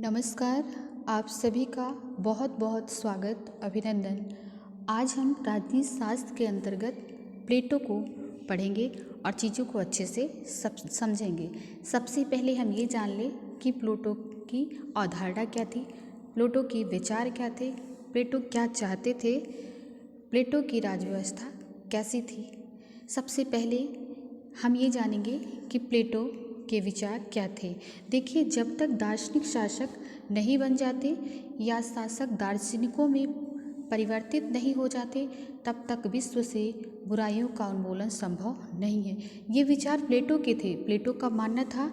नमस्कार। आप सभी का बहुत बहुत स्वागत, अभिनंदन। आज हम राजनीति शास्त्र के अंतर्गत प्लेटो को पढ़ेंगे और चीज़ों को अच्छे से समझेंगे। सबसे पहले हम ये जान लें कि प्लेटो की अवधारणा क्या थी, प्लेटो के विचार क्या थे, प्लेटो क्या चाहते थे, प्लेटो की राज व्यवस्था कैसी थी। सबसे पहले हम ये जानेंगे कि प्लेटो के विचार क्या थे। देखिए, जब तक दार्शनिक शासक नहीं बन जाते या शासक दार्शनिकों में परिवर्तित नहीं हो जाते, तब तक विश्व से बुराइयों का उन्मूलन संभव नहीं है। ये विचार प्लेटो के थे। प्लेटो का मानना था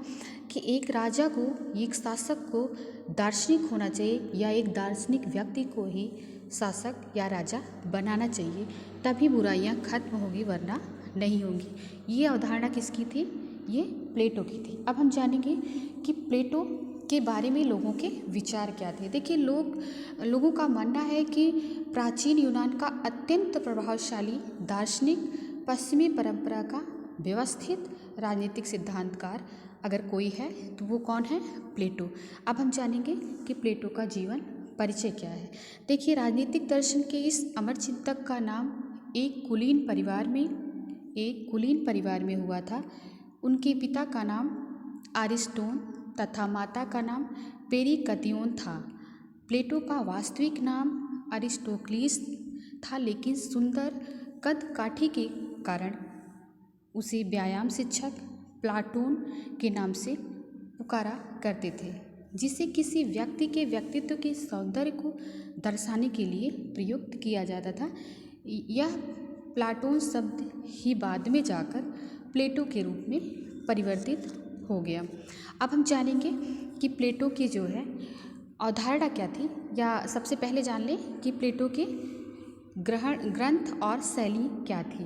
कि एक राजा को, एक शासक को दार्शनिक होना चाहिए या एक दार्शनिक व्यक्ति को ही शासक या राजा बनाना चाहिए, तभी बुराइयां खत्म होगी, वरना नहीं होंगी। ये अवधारणा किसकी थी? ये प्लेटो की थी। अब हम जानेंगे कि प्लेटो के बारे में लोगों के विचार क्या थे। देखिए, लोगों का मानना है कि प्राचीन यूनान का अत्यंत प्रभावशाली दार्शनिक पश्चिमी परंपरा का व्यवस्थित राजनीतिक सिद्धांतकार अगर कोई है तो वो कौन है? प्लेटो। अब हम जानेंगे कि प्लेटो का जीवन परिचय क्या है। देखिए, राजनीतिक दर्शन के इस अमर चिंतक का नाम एक कुलीन परिवार में हुआ था। उनके पिता का नाम अरिस्टोन तथा माता का नाम पेरिकतियोन था। प्लेटो का वास्तविक नाम अरिस्टोक्लिस था, लेकिन सुंदर कद काठी के कारण उसे व्यायाम शिक्षक प्लाटून के नाम से पुकारा करते थे, जिसे किसी व्यक्ति के व्यक्तित्व के सौंदर्य को दर्शाने के लिए प्रयुक्त किया जाता था। यह प्लाटून शब्द ही बाद में जाकर प्लेटो के रूप में परिवर्तित हो गया। अब हम जानेंगे कि प्लेटो की जो है अवधारणा क्या थी, या सबसे पहले जान लें कि प्लेटो के ग्रंथ और शैली क्या थी।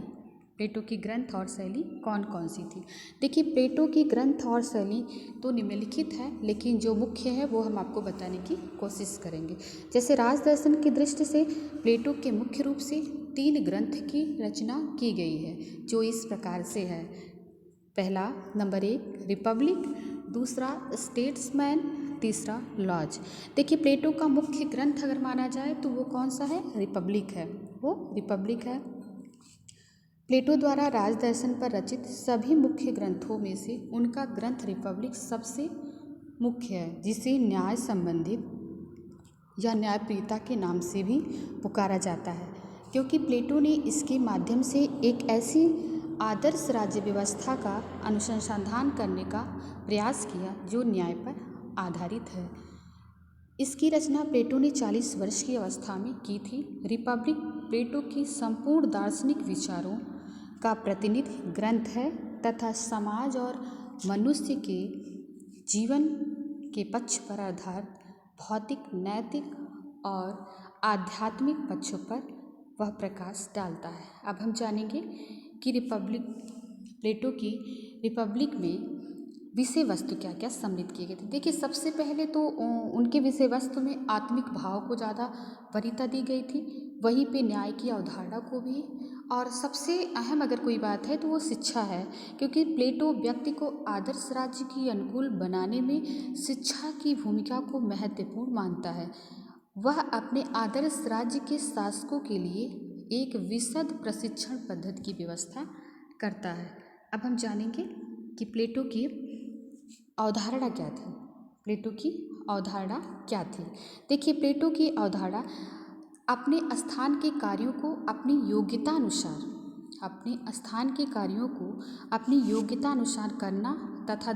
प्लेटो की ग्रंथ और शैली कौन कौन सी थी? देखिए, प्लेटो की ग्रंथ और शैली तो निम्नलिखित है, लेकिन जो मुख्य है वो हम आपको बताने की कोशिश करेंगे। जैसे राज दर्शन की दृष्टि से प्लेटो के मुख्य रूप से 3 ग्रंथ की रचना की गई है, जो इस प्रकार से है। पहला, नंबर 1 रिपब्लिक, दूसरा स्टेट्समैन, तीसरा लॉज। देखिए, प्लेटो का मुख्य ग्रंथ अगर माना जाए तो वो कौन सा है? रिपब्लिक है। वो रिपब्लिक है। प्लेटो द्वारा राज दर्शन पर रचित सभी मुख्य ग्रंथों में से उनका ग्रंथ रिपब्लिक सबसे मुख्य है, जिसे न्याय संबंधित या न्यायप्रियता के नाम से भी पुकारा जाता है, क्योंकि प्लेटो ने इसके माध्यम से एक ऐसी आदर्श राज्य व्यवस्था का अनुसंधान करने का प्रयास किया जो न्याय पर आधारित है। इसकी रचना प्लेटो ने 40 वर्ष की अवस्था में की थी। रिपब्लिक प्लेटो की संपूर्ण दार्शनिक विचारों का प्रतिनिधि ग्रंथ है तथा समाज और मनुष्य के जीवन के पक्ष पर आधारित भौतिक, नैतिक और आध्यात्मिक पक्षों पर वह प्रकाश डालता है। अब हम जानेंगे कि प्लेटो की रिपब्लिक में विषय वस्तु क्या क्या सम्मिलित किए गए थे। देखिए, सबसे पहले तो उनके विषय वस्तु में आत्मिक भाव को ज़्यादा वरीयता दी गई थी, वहीं पे न्याय की अवधारणा को भी, और सबसे अहम अगर कोई बात है तो वो शिक्षा है, क्योंकि प्लेटो व्यक्ति को आदर्श राज्य की अनुकूल बनाने में शिक्षा की भूमिका को महत्वपूर्ण मानता है। वह अपने आदर्श राज्य के शासकों के लिए एक विशद प्रशिक्षण पद्धति की व्यवस्था करता है। अब हम जानेंगे कि प्लेटो की अवधारणा क्या थी। प्लेटो की अवधारणा क्या थी? देखिए, प्लेटो की अवधारणा अपने स्थान के कार्यों को अपनी योग्यता अनुसार करना तथा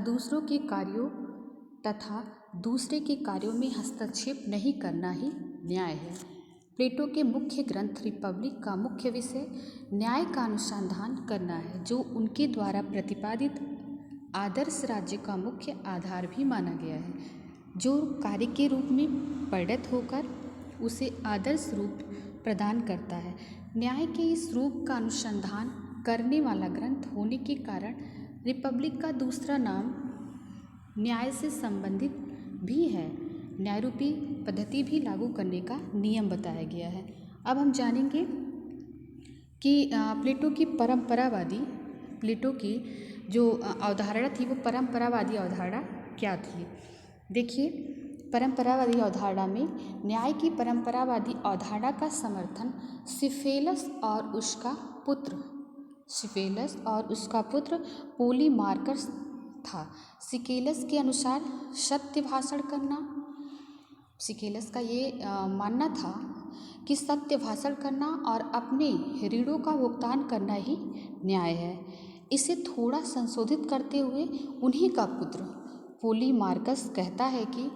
दूसरे के कार्यों में हस्तक्षेप नहीं करना ही न्याय है। प्लेटो के मुख्य ग्रंथ रिपब्लिक का मुख्य विषय न्याय का अनुसंधान करना है, जो उनके द्वारा प्रतिपादित आदर्श राज्य का मुख्य आधार भी माना गया है, जो कार्य के रूप में परिणत होकर उसे आदर्श रूप प्रदान करता है। न्याय के इस रूप का अनुसंधान करने वाला ग्रंथ होने के कारण रिपब्लिक का दूसरा नाम न्याय से संबंधित भी है। न्याय रूपी पद्धति भी लागू करने का नियम बताया गया है। अब हम जानेंगे कि प्लेटो की जो अवधारणा थी वो परंपरावादी अवधारणा क्या थी। देखिए, परंपरावादी अवधारणा में न्याय की परंपरावादी अवधारणा का समर्थन सिफेलस और उसका पुत्र पोलीमार्कस था। सिकेलस के अनुसार सत्य भाषण करना, सिकेलस का ये मानना था कि सत्य भाषण करना और अपने ऋणों का भुगतान करना ही न्याय है। इसे थोड़ा संशोधित करते हुए उन्हीं का पुत्र पोलीमार्कस कहता है कि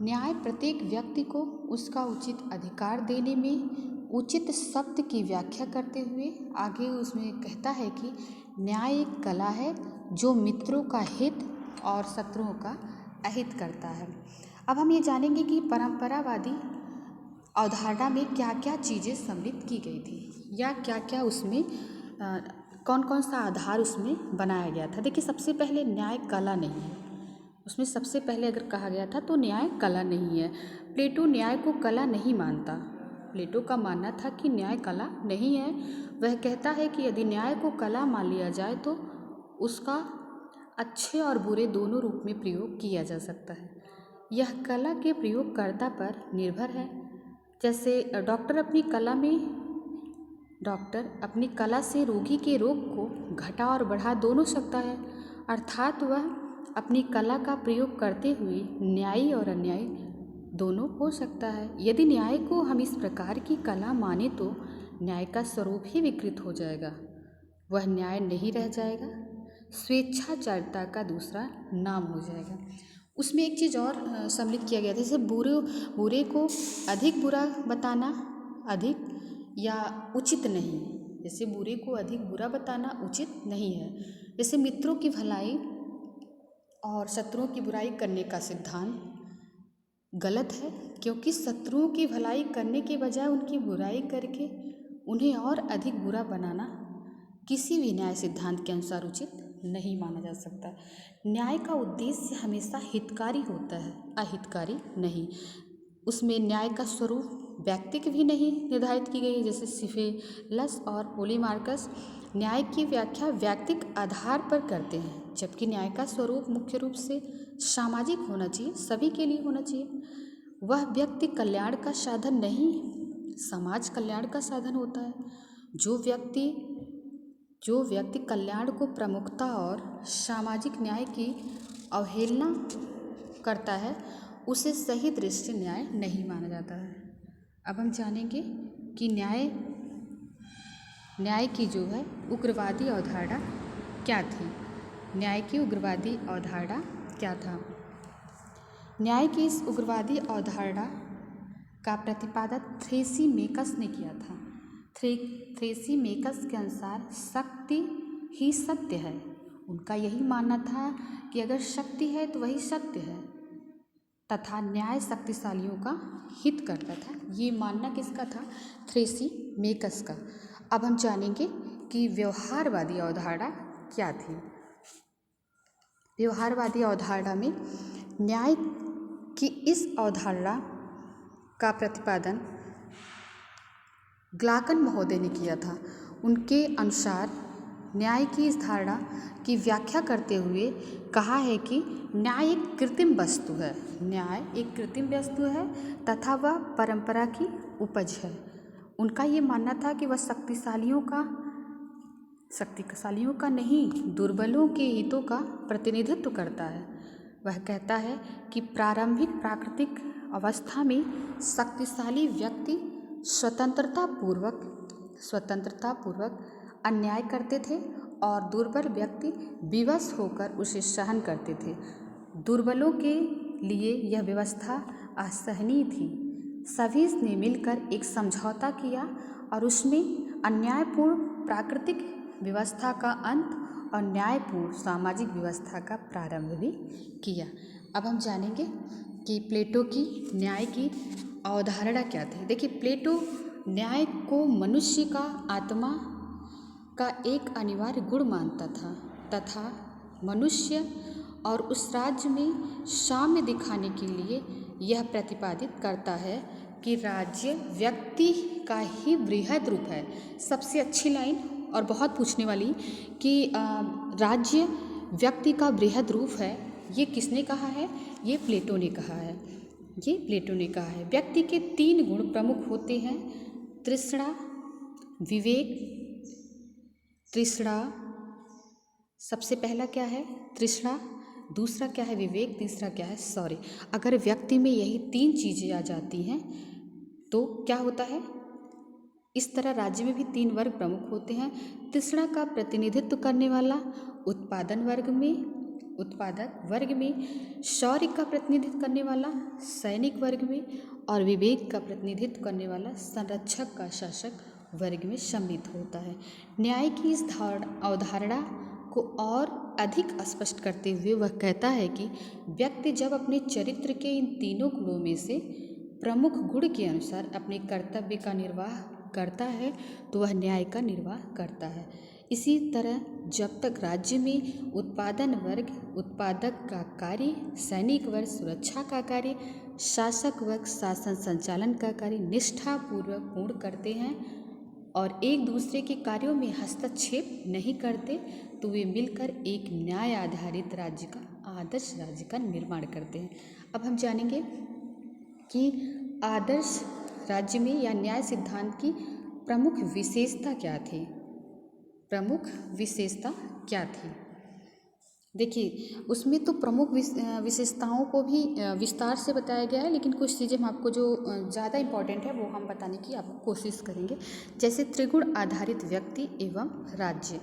न्याय प्रत्येक व्यक्ति को उसका उचित अधिकार देने में उचित शब्द की व्याख्या करते हुए आगे उसमें कहता है कि न्याय एक कला है जो मित्रों का हित और शत्रुओं का अहित करता है। अब हम ये जानेंगे कि परंपरावादी अवधारणा में क्या क्या चीज़ें सम्मिलित की गई थी या क्या क्या उसमें कौन कौन सा आधार उसमें बनाया गया था। देखिए, सबसे पहले न्याय कला नहीं है। उसमें सबसे पहले अगर कहा गया था तो न्याय कला नहीं है। प्लेटो न्याय को कला नहीं मानता। प्लेटो का मानना था कि न्याय कला नहीं है। वह कहता है कि यदि न्याय को कला मान लिया जाए तो उसका अच्छे और बुरे दोनों रूप में प्रयोग किया जा सकता है। यह कला के प्रयोगकर्ता पर निर्भर है। जैसे डॉक्टर अपनी कला से रोगी के रोग को घटा और बढ़ा दोनों सकता है, अर्थात वह अपनी कला का प्रयोग करते हुए न्यायी और अन्यायी दोनों हो सकता है। यदि न्याय को हम इस प्रकार की कला माने तो न्याय का स्वरूप ही विकृत हो जाएगा, वह न्याय नहीं रह जाएगा, स्वेच्छाचारिता का दूसरा नाम हो जाएगा। उसमें एक चीज़ और सम्मिलित किया गया था, जैसे बुरे को अधिक बुरा बताना अधिक या उचित नहीं। जैसे बुरे को अधिक बुरा बताना उचित नहीं है। जैसे मित्रों की भलाई और शत्रुओं की बुराई करने का सिद्धांत गलत है, क्योंकि शत्रुओं की भलाई करने के बजाय उनकी बुराई करके उन्हें और अधिक बुरा बनाना किसी भी न्याय सिद्धांत के अनुसार उचित नहीं माना जा सकता। न्याय का उद्देश्य हमेशा हितकारी होता है, अहितकारी नहीं। उसमें न्याय का स्वरूप व्यक्तिक भी नहीं निर्धारित की गई है। जैसे सिफेलस और पोलीमार्कस न्याय की व्याख्या व्यक्तिक आधार पर करते हैं, जबकि न्याय का स्वरूप मुख्य रूप से सामाजिक होना चाहिए, सभी के लिए होना चाहिए। वह व्यक्ति कल्याण का साधन नहीं, समाज कल्याण का साधन होता है। जो व्यक्ति कल्याण को प्रमुखता और सामाजिक न्याय की अवहेलना करता है उसे सही दृष्टि न्याय नहीं माना जाता है। अब हम जानेंगे कि न्याय की जो है उग्रवादी अवधारणा क्या थी। न्याय की उग्रवादी अवधारणा क्या था? न्याय की इस उग्रवादी अवधारणा का प्रतिपादन थ्रेसीमेकस ने किया था। थ्रेसीमेकस के अनुसार शक्ति ही सत्य है। उनका यही मानना था कि अगर शक्ति है तो वही सत्य है तथा न्याय शक्तिशालियों का हित करता था। ये मानना किसका था? थ्रेसीमेकस का। अब हम जानेंगे कि व्यवहारवादी अवधारणा क्या थी। व्यवहारवादी अवधारणा में न्याय की इस अवधारणा का प्रतिपादन ग्लाकन महोदय ने किया था। उनके अनुसार न्याय की इस धारणा की व्याख्या करते हुए कहा है कि न्याय एक कृत्रिम वस्तु है। न्याय एक कृत्रिम वस्तु है तथा वह परंपरा की उपज है। उनका ये मानना था कि वह शक्तिशालियों का नहीं, दुर्बलों के हितों का प्रतिनिधित्व करता है। वह कहता है कि प्रारंभिक प्राकृतिक अवस्था में शक्तिशाली व्यक्ति स्वतंत्रतापूर्वक अन्याय करते थे और दुर्बल व्यक्ति विवश होकर उसे सहन करते थे। दुर्बलों के लिए यह व्यवस्था असहनीय थी। सभी ने मिलकर एक समझौता किया और उसमें अन्यायपूर्ण प्राकृतिक व्यवस्था का अंत और न्यायपूर्ण सामाजिक व्यवस्था का प्रारंभ भी किया। अब हम जानेंगे कि प्लेटो की न्याय की अवधारणा क्या थी। देखिए, प्लेटो न्याय को मनुष्य का आत्मा का एक अनिवार्य गुण मानता था तथा मनुष्य और उस राज्य में साम्य दिखाने के लिए यह प्रतिपादित करता है कि राज्य व्यक्ति का ही बृहद रूप है। सबसे अच्छी लाइन और बहुत पूछने वाली कि राज्य व्यक्ति का बृहद रूप है, ये किसने कहा है? ये प्लेटो ने कहा है। ये प्लेटो ने कहा है। व्यक्ति के 3 गुण प्रमुख होते हैं, तृष्णा, विवेक। तृष्णा सबसे पहला क्या है? तृष्णा। दूसरा क्या है? विवेक। तीसरा क्या है? शौर्य। अगर व्यक्ति में यही 3 चीज़ें आ जाती हैं तो क्या होता है? इस तरह राज्य में भी 3 वर्ग प्रमुख होते हैं। तृष्णा का प्रतिनिधित्व करने वाला उत्पादक वर्ग में, शौर्य का प्रतिनिधित्व करने वाला सैनिक वर्ग में, और विवेक का प्रतिनिधित्व करने वाला संरक्षक का शासक वर्ग में सम्मिलित होता है। न्याय की इस अवधारणा को और अधिक स्पष्ट करते हुए वह कहता है कि व्यक्ति जब अपने चरित्र के इन तीनों गुणों में से प्रमुख गुण के अनुसार अपने कर्तव्य का निर्वाह करता है तो वह न्याय का निर्वाह करता है। इसी तरह जब तक राज्य में उत्पादन वर्ग उत्पादक का कार्य, सैनिक वर्ग सुरक्षा का कार्य, शासक वर्ग शासन संचालन का कार्य निष्ठापूर्वक पूर्ण करते हैं और एक दूसरे के कार्यों में हस्तक्षेप नहीं करते तो वे मिलकर एक न्याय आधारित राज्य का, आदर्श राज्य का निर्माण करते हैं। अब हम जानेंगे कि आदर्श राज्य में या न्याय सिद्धांत की प्रमुख विशेषता क्या थी। प्रमुख विशेषता क्या थी? देखिए, उसमें तो प्रमुख विशेषताओं को भी विस्तार से बताया गया है, लेकिन कुछ चीज़ें हम आपको जो ज़्यादा इम्पॉर्टेंट है वो हम बताने की आपको कोशिश करेंगे। जैसे त्रिगुण आधारित व्यक्ति एवं राज्य।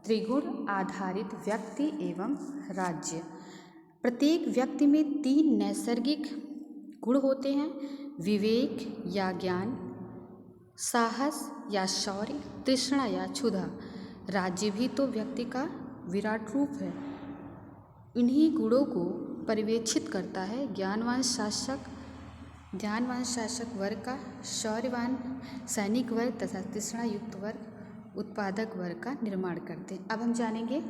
त्रिगुण आधारित व्यक्ति एवं राज्य। प्रत्येक व्यक्ति में 3 नैसर्गिक गुण होते हैं, विवेक या ज्ञान, साहस या शौर्य, तृष्णा या क्षुधा। राज्य भी तो व्यक्ति का विराट रूप है। इन्हीं गुणों को पर्यवेक्षित करता है ज्ञानवान शासक वर्ग का, शौर्यवान सैनिक वर्ग तथा तृष्णा युक्त वर्ग उत्पादक वर्ग का निर्माण करते हैं। अब हम जानेंगे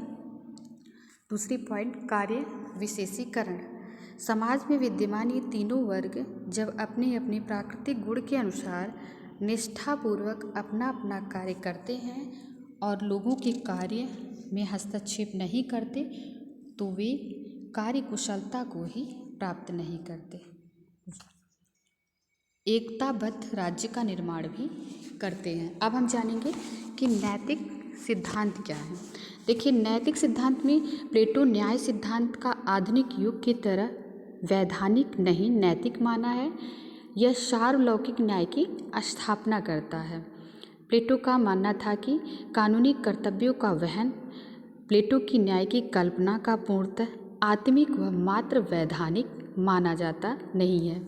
दूसरी पॉइंट, कार्य विशेषीकरण। समाज में विद्यमान ये तीनों वर्ग जब अपने अपने प्राकृतिक गुण के अनुसार निष्ठापूर्वक अपना अपना कार्य करते हैं और लोगों के कार्य में हस्तक्षेप नहीं करते तो वे कार्य कुशलता को ही प्राप्त नहीं करते, एकताबद्ध राज्य का निर्माण भी करते हैं। अब हम जानेंगे कि नैतिक सिद्धांत क्या है। देखिए, नैतिक सिद्धांत में प्लेटो न्याय सिद्धांत का आधुनिक युग की तरह वैधानिक नहीं नैतिक माना है। यह सार्वलौकिक न्याय की स्थापना करता है। प्लेटो का मानना था कि कानूनी कर्तव्यों का वहन प्लेटो की न्याय की कल्पना का पूर्णतः आत्मिक व मात्र वैधानिक माना जाता नहीं है।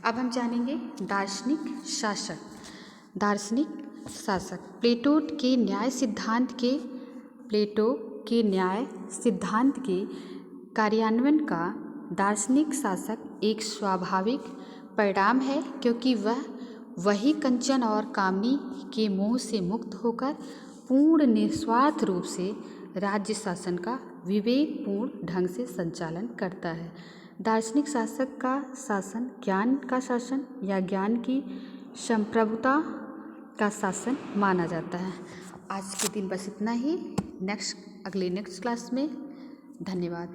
अब हम जानेंगे दार्शनिक शासक। प्लेटो के न्याय सिद्धांत के कार्यान्वयन का दार्शनिक शासक एक स्वाभाविक परिणाम है, क्योंकि वह वही कंचन और कामनी के मोह से मुक्त होकर पूर्ण निस्वार्थ रूप से राज्य शासन का विवेकपूर्ण ढंग से संचालन करता है। दार्शनिक शासक का शासन ज्ञान का शासन या ज्ञान की संप्रभुता का शासन माना जाता है। आज के दिन बस इतना ही। नेक्स्ट क्लास में धन्यवाद।